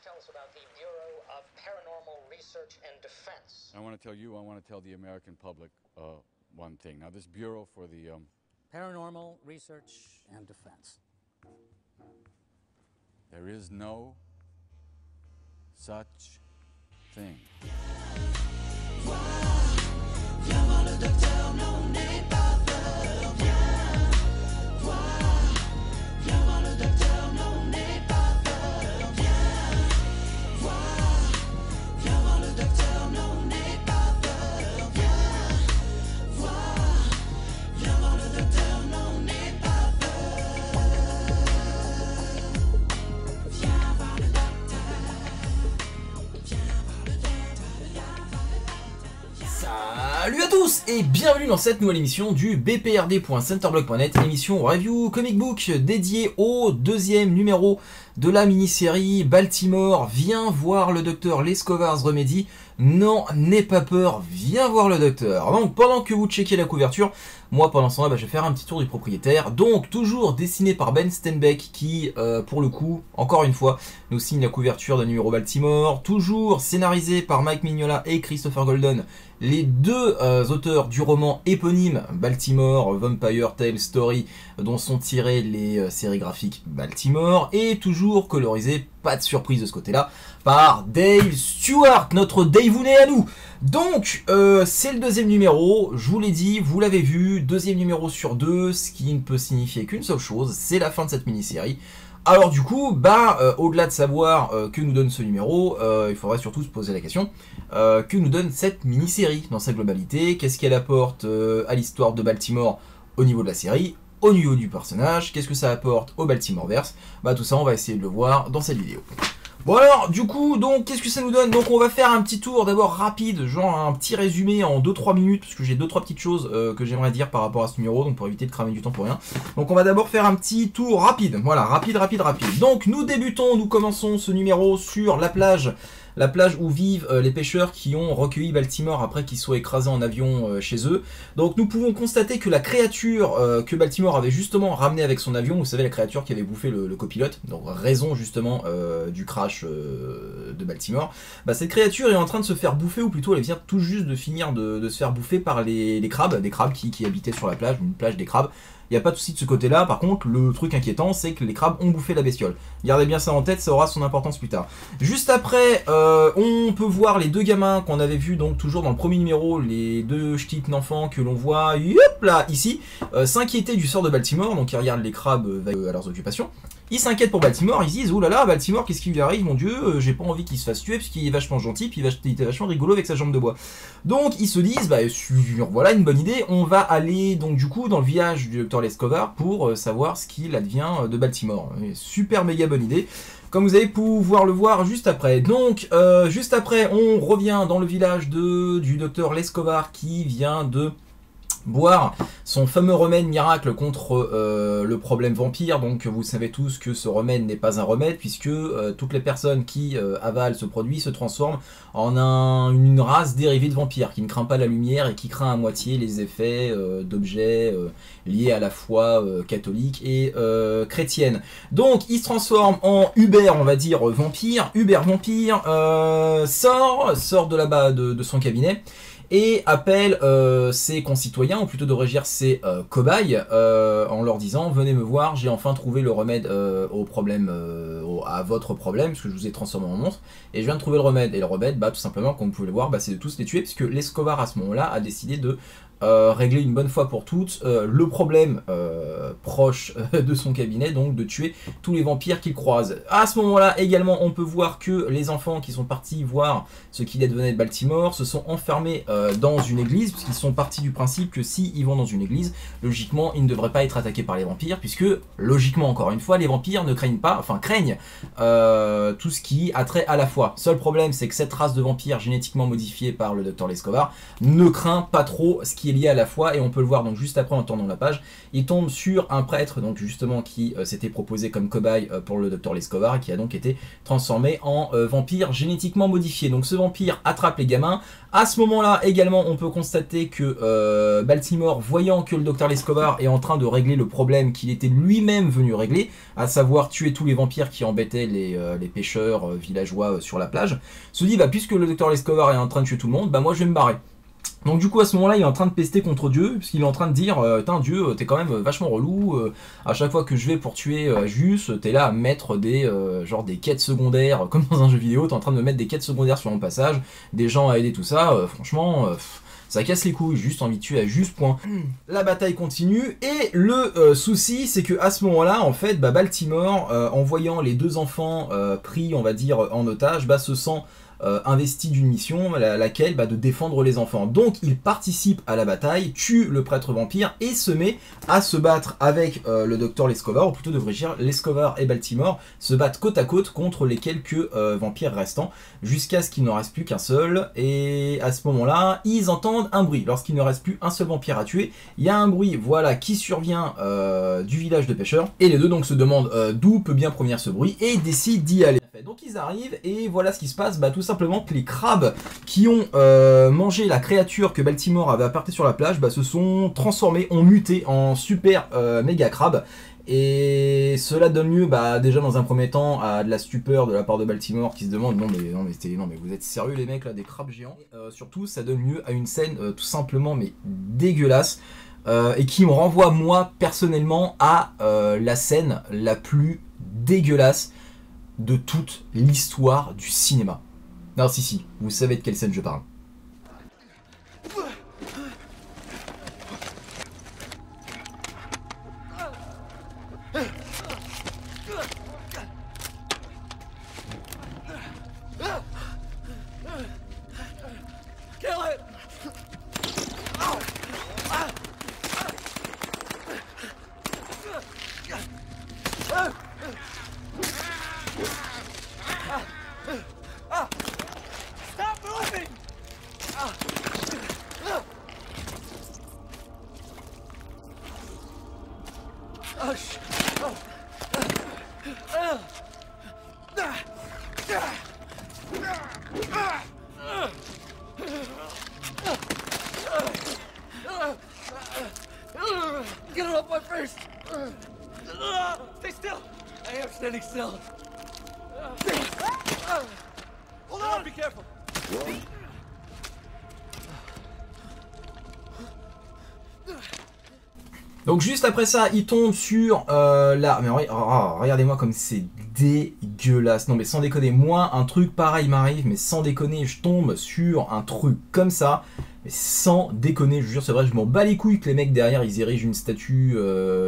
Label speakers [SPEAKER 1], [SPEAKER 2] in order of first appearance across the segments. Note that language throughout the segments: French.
[SPEAKER 1] tell us about the Bureau of Paranormal Research and Defense.
[SPEAKER 2] I want to tell the American public one thing. Now, this Bureau for the
[SPEAKER 3] Paranormal Research and Defense.
[SPEAKER 2] there is no such thing.
[SPEAKER 4] Salut à tous et bienvenue dans cette nouvelle émission du bprd.centerblog.net, émission review comic book dédiée au deuxième numéro de la mini-série Baltimore. Viens voir le docteur Lescovar's Remedy. Non, n'aie pas peur, viens voir le docteur. Donc pendant que vous checkez la couverture, moi pendant ce temps là je vais faire un petit tour du propriétaire. Donc toujours dessiné par Ben Steinbeck qui pour le coup, encore une fois, nous signe la couverture d'un numéro Baltimore. Toujours scénarisé par Mike Mignola et Christopher Golden, les deux auteurs du roman éponyme Baltimore Vampire Tale Story, dont sont tirées les séries graphiques Baltimore, et toujours colorisé, pas de surprise de ce côté-là, par Dave Stewart, notre Daveunet à nous. Donc, c'est le deuxième numéro, je vous l'ai dit, vous l'avez vu, deuxième numéro sur deux, ce qui ne peut signifier qu'une seule chose, c'est la fin de cette mini-série. Alors du coup, au-delà de savoir que nous donne ce numéro, il faudrait surtout se poser la question, que nous donne cette mini-série dans sa globalité, qu'est-ce qu'elle apporte à l'histoire de Baltimore au niveau de la série, au niveau du personnage, qu'est-ce que ça apporte au Baltimoreverse, tout ça on va essayer de le voir dans cette vidéo. Bon alors, du coup, donc, qu'est-ce que ça nous donne? Donc on va faire un petit tour d'abord rapide, genre un petit résumé en 2-3 minutes, parce que j'ai 2-3 petites choses que j'aimerais dire par rapport à ce numéro, donc pour éviter de cramer du temps pour rien. Donc on va d'abord faire un petit tour rapide, voilà, rapide. Donc nous commençons ce numéro sur la plage où vivent les pêcheurs qui ont recueilli Baltimore après qu'ils soient écrasés en avion chez eux. Donc nous pouvons constater que la créature que Baltimore avait justement ramenée avec son avion, vous savez la créature qui avait bouffé le copilote, donc raison justement du crash de Baltimore, cette créature est en train de se faire bouffer, ou plutôt elle vient tout juste de finir de se faire bouffer par des crabes qui habitaient sur la plage, une plage des crabes. Il n'y a pas de souci de ce côté-là. Par contre, le truc inquiétant, c'est que les crabes ont bouffé la bestiole. Gardez bien ça en tête, ça aura son importance plus tard. Juste après, on peut voir les deux gamins qu'on avait vus, donc toujours dans le premier numéro, les deux ch'tites enfants que l'on voit, là, ici, s'inquiéter du sort de Baltimore, donc ils regardent les crabes à leurs occupations. Ils s'inquiètent pour Baltimore, ils se disent, oh là là, Baltimore, qu'est-ce qui lui arrive, mon dieu, j'ai pas envie qu'il se fasse tuer, parce qu'il est vachement gentil, puis il était vachement rigolo avec sa jambe de bois. Donc ils se disent, voilà une bonne idée, on va aller donc du coup dans le village du Dr Lescovar pour savoir ce qu'il advient de Baltimore. Super méga bonne idée, comme vous allez pouvoir le voir juste après. Donc juste après, on revient dans le village du Dr Lescovar qui vient de boire son fameux remède miracle contre le problème vampire. Donc vous savez tous que ce remède n'est pas un remède, puisque toutes les personnes qui avalent ce produit se transforment en une race dérivée de vampires qui ne craint pas la lumière et qui craint à moitié les effets d'objets liés à la foi catholique et chrétienne. Donc il se transforme en Uber, on va dire vampire. Uber vampire sort de là-bas de son cabinet et appelle ses concitoyens, ou plutôt devrais-je dire ses cobayes, en leur disant, venez me voir, j'ai enfin trouvé le remède au problème, à votre problème, parce que je vous ai transformé en monstre, et je viens de trouver le remède. Et le remède, tout simplement, comme vous pouvez le voir, c'est de tous les tuer, puisque Lescovar à ce moment-là a décidé de régler une bonne fois pour toutes le problème proche de son cabinet, donc de tuer tous les vampires qu'il croise. À ce moment-là également, on peut voir que les enfants qui sont partis voir ce qu'il advenait de Baltimore se sont enfermés dans une église, puisqu'ils sont partis du principe que s'ils vont dans une église, logiquement ils ne devraient pas être attaqués par les vampires, puisque logiquement encore une fois les vampires ne craignent pas, enfin craignent tout ce qui a trait à la foi. Seul problème, c'est que cette race de vampires génétiquement modifiée par le Dr Lescovar ne craint pas trop ce qui est est lié à la foi, et on peut le voir donc juste après en tournant la page. Il tombe sur un prêtre donc justement qui s'était proposé comme cobaye pour le docteur Lescovar, et qui a donc été transformé en vampire génétiquement modifié. Donc ce vampire attrape les gamins. À ce moment-là également, on peut constater que Baltimore, voyant que le docteur Lescovar est en train de régler le problème qu'il était lui-même venu régler, à savoir tuer tous les vampires qui embêtaient les pêcheurs villageois sur la plage, se dit bah puisque le docteur Lescovar est en train de tuer tout le monde, bah moi je vais me barrer. Donc du coup à ce moment là il est en train de pester contre Dieu, puisqu'il est en train de dire putain Dieu t'es quand même vachement relou, à chaque fois que je vais pour tuer Juste, t'es là à mettre des genre des quêtes secondaires, comme dans un jeu vidéo, t'es en train de me mettre des quêtes secondaires sur mon passage, des gens à aider tout ça, franchement ça casse les couilles, juste envie de tuer à Juste, point. La bataille continue, et le souci c'est que à ce moment là en fait Baltimore en voyant les deux enfants pris on va dire en otage, se sent investi d'une mission, laquelle de défendre les enfants. Donc il participe à la bataille, tue le prêtre vampire et se met à se battre avec le docteur Lescovar, ou plutôt devrais dire Lescovar et Baltimore se battent côte à côte contre les quelques vampires restants, jusqu'à ce qu'il n'en reste plus qu'un seul. Et à ce moment-là, ils entendent un bruit. Lorsqu'il ne reste plus un seul vampire à tuer, il y a un bruit voilà qui survient du village de pêcheurs, et les deux donc se demandent d'où peut bien provenir ce bruit et décident d'y aller. Donc ils arrivent et voilà ce qui se passe, tout simplement que les crabes qui ont mangé la créature que Baltimore avait apportée sur la plage se sont transformés, ont muté en super méga crabes. Et cela donne lieu déjà dans un premier temps à de la stupeur de la part de Baltimore qui se demande non mais vous êtes sérieux les mecs là, des crabes géants. Surtout ça donne lieu à une scène tout simplement mais dégueulasse. Et qui me renvoie moi personnellement à la scène la plus dégueulasse de toute l'histoire du cinéma. Non si, vous savez de quelle scène je parle.
[SPEAKER 5] Get it off my face! Stay still! I am standing still. Hold on! Be careful!
[SPEAKER 4] Donc juste après ça, il tombe sur la... Mais regardez-moi comme c'est dégueulasse. Non mais sans déconner, moi un truc pareil m'arrive, mais sans déconner, je tombe sur un truc comme ça. Mais sans déconner, je vous jure, c'est vrai, je m'en bats les couilles que les mecs derrière ils érigent une statue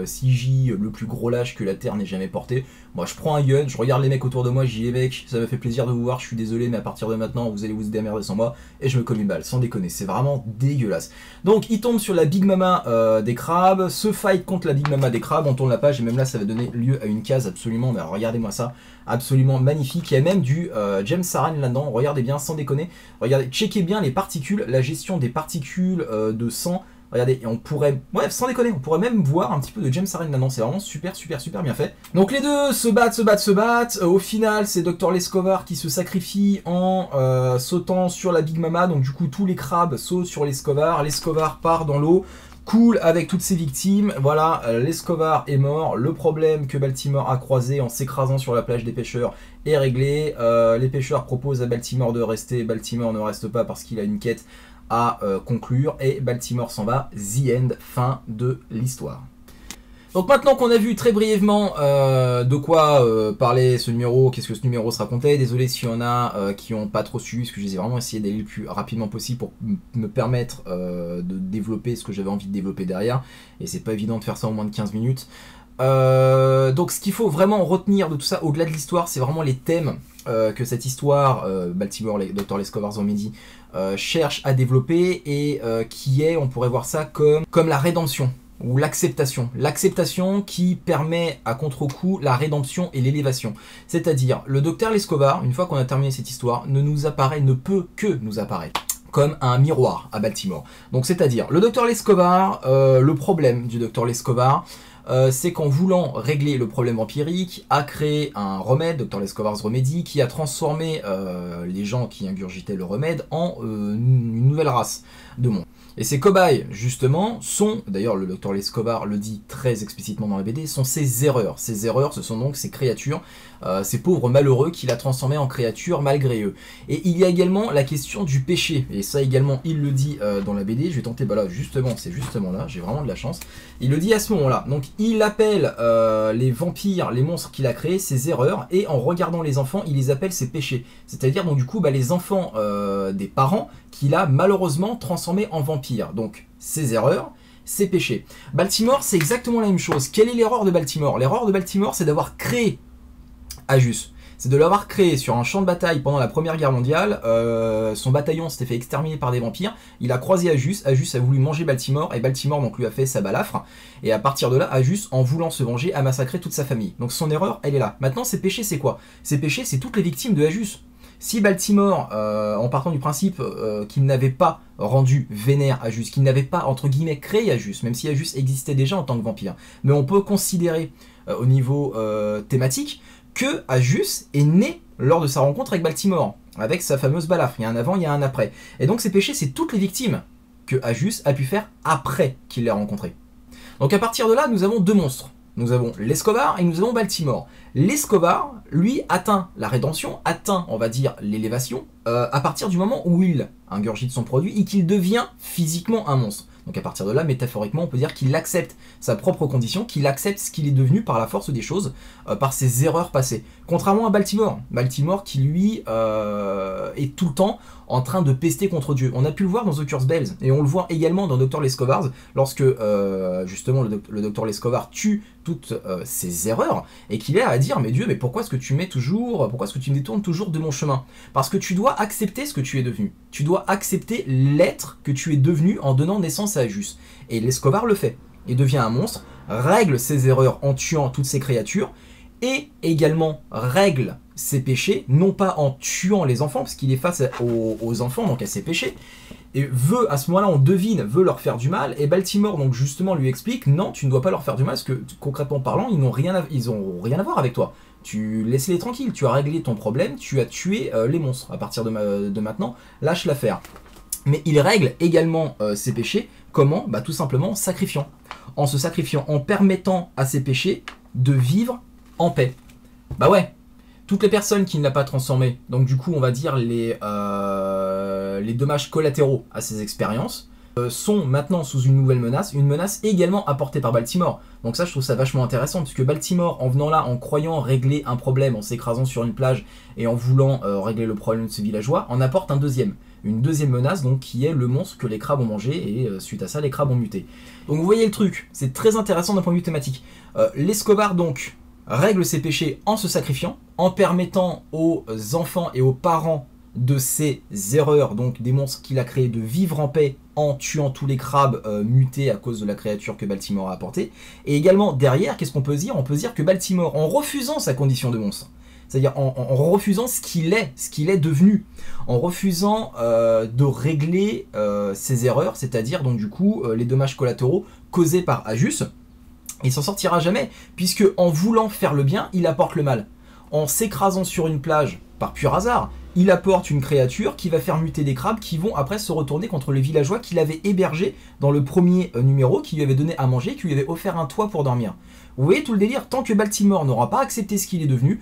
[SPEAKER 4] CJ le plus gros lâche que la Terre n'ait jamais porté. Moi je prends un gun, je regarde les mecs autour de moi, je dis les mecs, ça m'a fait plaisir de vous voir, je suis désolé, mais à partir de maintenant vous allez vous démerder sans moi, et je me colle une balle, sans déconner, c'est vraiment dégueulasse. Donc il tombe sur la Big Mama des crabes, se fight contre la Big Mama des crabes, on tourne la page et même là ça va donner lieu à une case absolument, mais regardez-moi ça, absolument magnifique. Il y a même du James Saran là-dedans, regardez bien, sans déconner, regardez, checkez bien les particules, la gestion des particules de sang. Regardez, et on pourrait, ouais, sans déconner, on pourrait même voir un petit peu de James Saran là-dedans, c'est vraiment super bien fait. Donc les deux se battent, au final c'est Dr Lescovar qui se sacrifie en sautant sur la Big Mama, donc du coup tous les crabes sautent sur Lescovar, Lescovar part dans l'eau, coule avec toutes ses victimes, voilà, Lescovar est mort, le problème que Baltimore a croisé en s'écrasant sur la plage des pêcheurs est réglé, les pêcheurs proposent à Baltimore de rester, Baltimore ne reste pas parce qu'il a une quête à conclure, et Baltimore s'en va, the end, fin de l'histoire. Donc maintenant qu'on a vu très brièvement de quoi parlait ce numéro, qu'est-ce que ce numéro se racontait, désolé s'il y en a qui n'ont pas trop suivi, parce que j'ai vraiment essayé d'aller le plus rapidement possible pour me permettre de développer ce que j'avais envie de développer derrière, et c'est pas évident de faire ça en moins de 15 minutes. Donc ce qu'il faut vraiment retenir de tout ça, au-delà de l'histoire, c'est vraiment les thèmes que cette histoire, Baltimore, Dr Lescovar Zombie, cherche à développer, et qui est, on pourrait voir ça comme la rédemption, ou l'acceptation. L'acceptation qui permet à contre-coup la rédemption et l'élévation. C'est-à-dire, le docteur Lescovar, une fois qu'on a terminé cette histoire, ne peut que nous apparaître comme un miroir à Baltimore. Donc c'est-à-dire, le docteur Lescovar, le problème du docteur Lescovar, c'est qu'en voulant régler le problème empirique, a créé un remède, Dr. Lescovar's Remedy, qui a transformé les gens qui ingurgitaient le remède en une nouvelle race de monstres. Et ces cobayes, justement, sont, d'ailleurs le Dr. Lescovar le dit très explicitement dans la BD, sont ces erreurs. Ces erreurs, ce sont donc ces créatures, ces pauvres malheureux qu'il a transformés en créatures malgré eux. Et il y a également la question du péché, et ça également il le dit dans la BD, je vais tenter, bah là justement, c'est justement là, j'ai vraiment de la chance, il le dit à ce moment-là. Donc il appelle les vampires, les monstres qu'il a créés, ses erreurs, et en regardant les enfants, il les appelle ses péchés. C'est-à-dire donc du coup, bah, les enfants des parents qu'il a malheureusement transformés en vampires. Donc ses erreurs, ses péchés. Baltimore, c'est exactement la même chose. Quelle est l'erreur de Baltimore? L'erreur de Baltimore, c'est d'avoir créé Ajus. C'est de l'avoir créé sur un champ de bataille pendant la Première Guerre mondiale. Son bataillon s'était fait exterminer par des vampires. Il a croisé Ajus. Ajus a voulu manger Baltimore et Baltimore donc lui a fait sa balafre. Et à partir de là, Ajus, en voulant se venger, a massacré toute sa famille. Donc son erreur, elle est là. Maintenant, ses péchés, c'est quoi? Ses péchés, c'est toutes les victimes de Ajus. Si Baltimore, en partant du principe qu'il n'avait pas rendu vénère Ajus, qu'il n'avait pas, entre guillemets, créé Ajus, même si Ajus existait déjà en tant que vampire, mais on peut considérer au niveau thématique que Ajus est né lors de sa rencontre avec Baltimore, avec sa fameuse balafre. Il y a un avant, il y a un après. Et donc ces péchés, c'est toutes les victimes que Ajus a pu faire après qu'il l'ait rencontré. Donc à partir de là, nous avons deux monstres. Nous avons Lescovar et nous avons Baltimore. Lescovar, lui, atteint la rédemption, atteint, on va dire, l'élévation, à partir du moment où il ingurgite son produit et qu'il devient physiquement un monstre. Donc à partir de là, métaphoriquement, on peut dire qu'il accepte sa propre condition, qu'il accepte ce qu'il est devenu par la force des choses, par ses erreurs passées. Contrairement à Baltimore. Baltimore qui, lui, est tout le temps en train de pester contre Dieu. On a pu le voir dans The Curse Bells, et on le voit également dans Dr. Lescovar's, lorsque justement le Dr. Lescovar tue toutes ses erreurs, et qu'il est à dire, mais Dieu, mais pourquoi est-ce que tu me détournes toujours de mon chemin? Parce que tu dois accepter ce que tu es devenu. Tu dois accepter l'être que tu es devenu en donnant naissance à Ajus. Et Lescovar le fait. Il devient un monstre, règle ses erreurs en tuant toutes ces créatures, et également règle ses péchés, non pas en tuant les enfants, parce qu'il est face aux enfants, donc à ses péchés, et veut, à ce moment-là, on devine, veut leur faire du mal, et Baltimore, donc justement, lui explique, non, tu ne dois pas leur faire du mal, parce que, concrètement parlant, ils n'ont rien à voir avec toi. Tu laisse-les tranquilles, tu as réglé ton problème, tu as tué les monstres. À partir de maintenant, lâche l'affaire. Mais il règle également ses péchés, comment? Bah tout simplement en sacrifiant. En se sacrifiant, en permettant à ses péchés de vivre en paix. Bah ouais, toutes les personnes qui ne l'a pas transformé, donc du coup on va dire les dommages collatéraux à ces expériences, sont maintenant sous une nouvelle menace, une menace également apportée par Baltimore. Donc ça je trouve ça vachement intéressant, puisque Baltimore, en venant là, en croyant régler un problème, en s'écrasant sur une plage et en voulant régler le problème de ce villageois, en apporte une deuxième menace, donc qui est le monstre que les crabes ont mangé, et suite à ça les crabes ont muté. Donc vous voyez le truc, c'est très intéressant d'un point de vue thématique. Lescovar donc règle ses péchés en se sacrifiant, en permettant aux enfants et aux parents de ses erreurs, donc des monstres qu'il a créés, de vivre en paix en tuant tous les crabes mutés à cause de la créature que Baltimore a apportée. Et également derrière, qu'est-ce qu'on peut dire? On peut dire que Baltimore, en refusant sa condition de monstre, c'est-à-dire en refusant ce qu'il est devenu, en refusant de régler ses erreurs, c'est-à-dire donc du coup les dommages collatéraux causés par Ajus, il s'en sortira jamais, puisque en voulant faire le bien, il apporte le mal. En s'écrasant sur une plage, par pur hasard, il apporte une créature qui va faire muter des crabes qui vont après se retourner contre les villageois qu'il avait hébergés dans le premier numéro, qui lui avait donné à manger, qui lui avait offert un toit pour dormir. Vous voyez tout le délire? Tant que Baltimore n'aura pas accepté ce qu'il est devenu,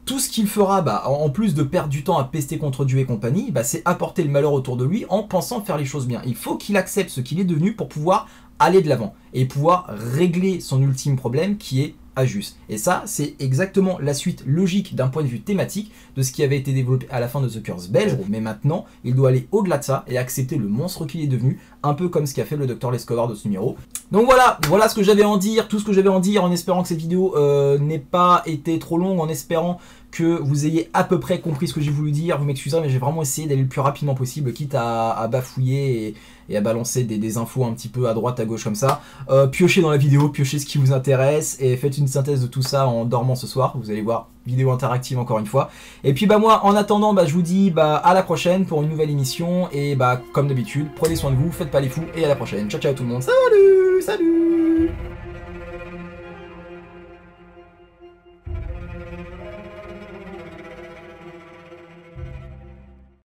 [SPEAKER 4] tout ce qu'il fera, bah, en plus de perdre du temps à pester contre Dieu et compagnie, bah, c'est apporter le malheur autour de lui en pensant faire les choses bien. Il faut qu'il accepte ce qu'il est devenu pour pouvoir aller de l'avant et pouvoir régler son ultime problème qui est Ajus. Et ça, c'est exactement la suite logique d'un point de vue thématique de ce qui avait été développé à la fin de The Curse Bells. Mais maintenant, il doit aller au-delà de ça et accepter le monstre qu'il est devenu, un peu comme ce qu'a fait le Dr. Lescovar de ce numéro. Donc voilà ce que j'avais à en dire, tout ce que j'avais à en dire, en espérant que cette vidéo n'ait pas été trop longue, en espérant que vous ayez à peu près compris ce que j'ai voulu dire. Vous m'excuserez, mais j'ai vraiment essayé d'aller le plus rapidement possible, quitte à bafouiller et à balancer des infos un petit peu à droite, à gauche comme ça. Piochez dans la vidéo, piochez ce qui vous intéresse et faites une synthèse de tout ça en dormant ce soir. Vous allez voir, vidéo interactive encore une fois. Et puis bah moi, en attendant, bah je vous dis bah à la prochaine pour une nouvelle émission et bah comme d'habitude, prenez soin de vous, faites pas les fous et à la prochaine. Ciao ciao tout le monde. Salut, salut.